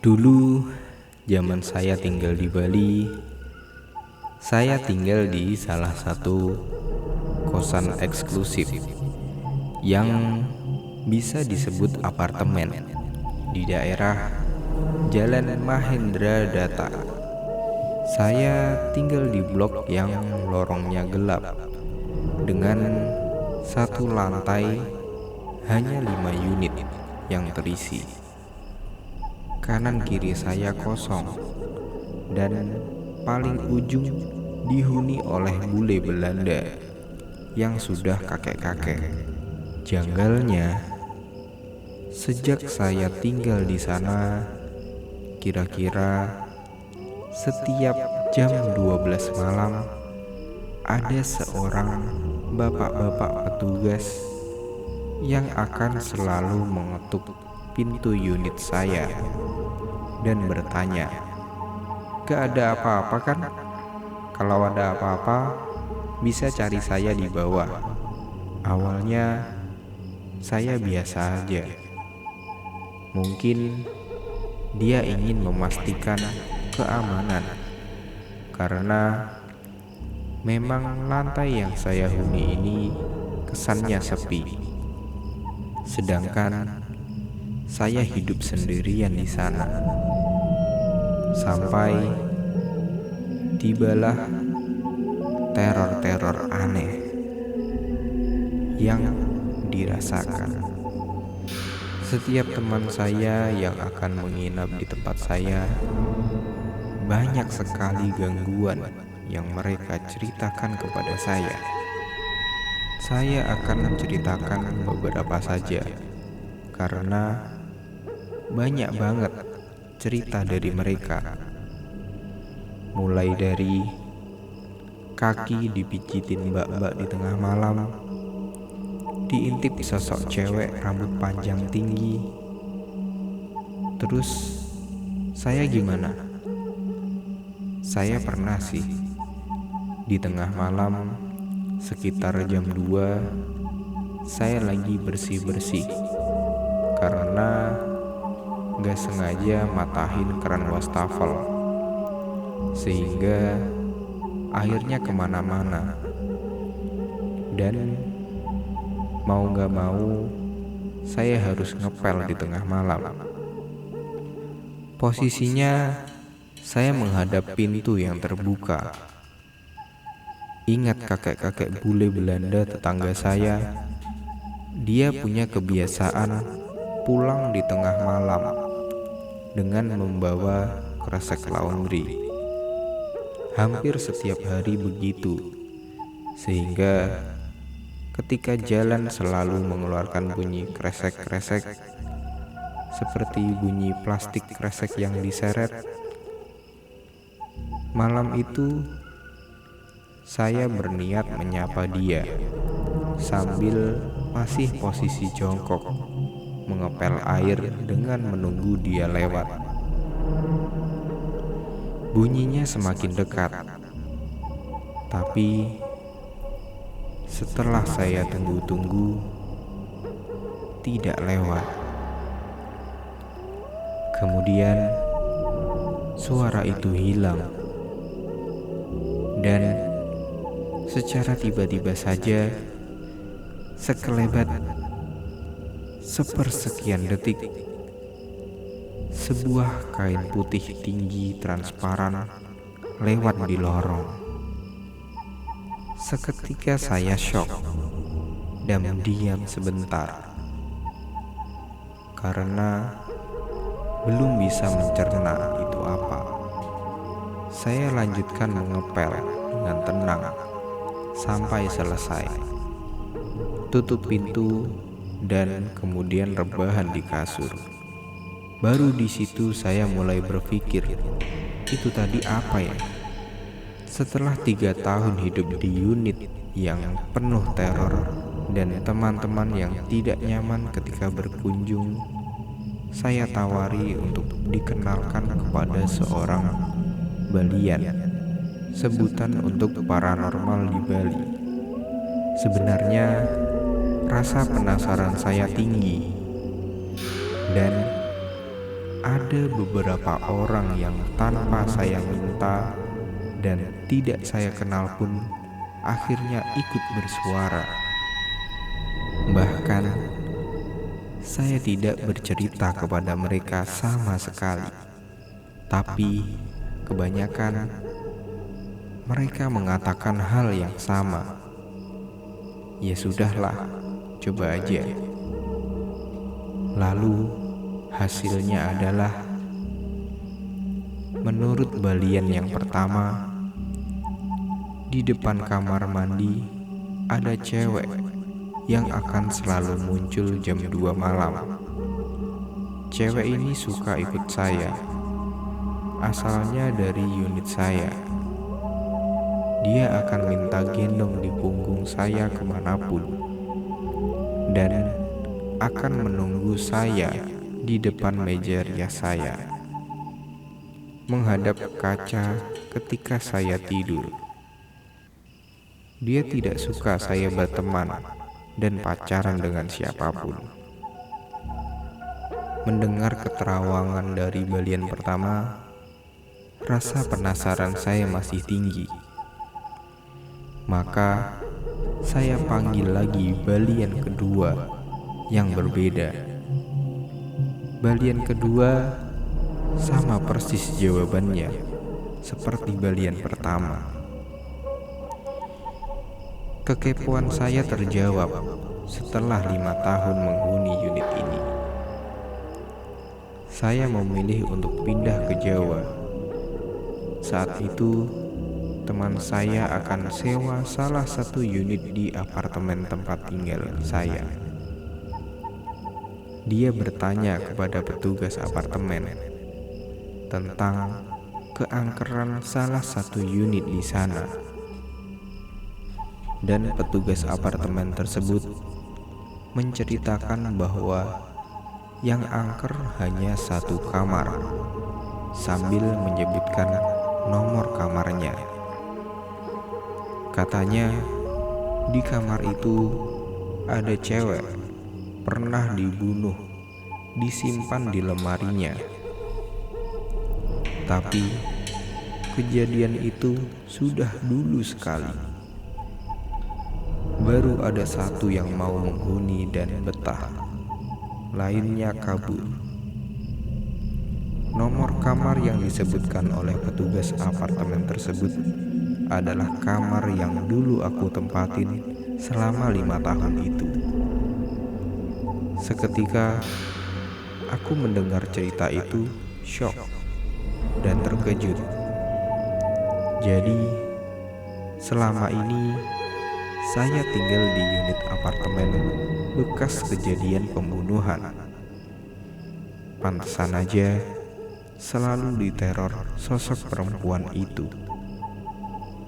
Dulu, zaman saya tinggal di Bali, saya tinggal di salah satu kosan eksklusif yang bisa disebut apartemen di daerah Jalan Mahendra Data. Saya tinggal di blok yang lorongnya gelap dengan satu lantai hanya 5 unit yang terisi. Kanan kiri saya kosong dan paling ujung dihuni oleh bule Belanda yang sudah kakek-kakek. Janggalnya, sejak saya tinggal di sana, kira-kira setiap jam 12 malam ada seorang bapak-bapak petugas yang akan selalu mengetuk pintu unit saya dan bertanya, "Gak ada apa-apa kan? Kalau ada apa-apa, bisa cari saya di bawah." Awalnya, saya biasa aja. Mungkin dia ingin memastikan keamanan, karena memang lantai yang saya huni ini kesannya sepi. Sedangkan saya hidup sendirian di sana. Sampai tibalah teror-teror aneh yang dirasakan. Setiap teman saya yang akan menginap di tempat saya, banyak sekali gangguan yang mereka ceritakan kepada saya. Saya akan menceritakan beberapa saja, karena banyak banget cerita dari mereka. Mulai dari kaki dipijitin mbak-mbak di tengah malam, diintip sosok cewek rambut panjang tinggi. Terus saya gimana? Saya pernah sih di tengah malam sekitar jam 2 saya lagi bersih-bersih karena gak sengaja matahin keran wastafel, sehingga airnya kemana-mana. Dan mau gak mau, saya harus ngepel di tengah malam. Posisinya saya menghadap pintu yang terbuka. Ingat kakek-kakek bule Belanda tetangga saya, dia punya kebiasaan pulang di tengah malam dengan membawa kresek laundry. Hampir setiap hari begitu, sehingga ketika jalan selalu mengeluarkan bunyi kresek-kresek seperti bunyi plastik kresek yang diseret. Malam itu saya berniat menyapa dia sambil masih posisi jongkok, mengepel air dengan menunggu dia lewat. Bunyinya semakin dekat, tapi setelah saya tunggu-tunggu, tidak lewat. Kemudian suara itu hilang, dan secara tiba-tiba saja, sekelebat sepersekian detik, sebuah kain putih tinggi transparan lewat di lorong. Seketika saya syok dan diam sebentar, karena belum bisa mencerna itu apa. Saya lanjutkan mengepel dengan tenang sampai selesai, tutup pintu dan kemudian rebahan di kasur. Baru di situ saya mulai berpikir, itu tadi apa ya? Setelah 3 tahun hidup di unit yang penuh teror dan teman-teman yang tidak nyaman ketika berkunjung, saya tawari untuk dikenalkan kepada seorang Balian, sebutan untuk paranormal di Bali. Sebenarnya rasa penasaran saya tinggi, dan ada beberapa orang yang tanpa saya minta dan tidak saya kenal pun akhirnya ikut bersuara. Bahkan saya tidak bercerita kepada mereka sama sekali, tapi kebanyakan mereka mengatakan hal yang sama. Ya sudahlah, coba aja. Lalu hasilnya adalah, menurut balian yang pertama, di depan kamar mandi ada cewek yang akan selalu muncul jam 2 malam. Cewek ini suka ikut saya, asalnya dari unit saya. Dia akan minta gendong di punggung saya kemanapun, dan akan menunggu saya di depan meja rias saya, menghadap kaca ketika saya tidur. Dia tidak suka saya berteman dan pacaran dengan siapapun. Mendengar keterawangan dari balian pertama, rasa penasaran saya masih tinggi. Maka saya panggil lagi balian kedua yang berbeda. Balian kedua sama persis jawabannya seperti balian pertama. Kekepoan saya terjawab setelah 5 tahun menghuni unit ini. Saya memilih untuk pindah ke Jawa. Saat itu teman saya akan sewa salah satu unit di apartemen tempat tinggal saya. Dia bertanya kepada petugas apartemen tentang keangkeran salah satu unit di sana. Dan petugas apartemen tersebut menceritakan bahwa yang angker hanya satu kamar, sambil menyebutkan nomor kamarnya. Katanya di kamar itu ada cewek pernah dibunuh, disimpan di lemarinya. Tapi kejadian itu sudah dulu sekali. Baru ada satu yang mau menghuni dan betah, lainnya kabur. Nomor kamar yang disebutkan oleh petugas apartemen tersebut adalah kamar yang dulu aku tempatin selama 5 tahun itu. Seketika aku mendengar cerita itu, syok dan terkejut. Jadi selama ini saya tinggal di unit apartemen bekas kejadian pembunuhan. Pantesan aja selalu diteror sosok perempuan itu.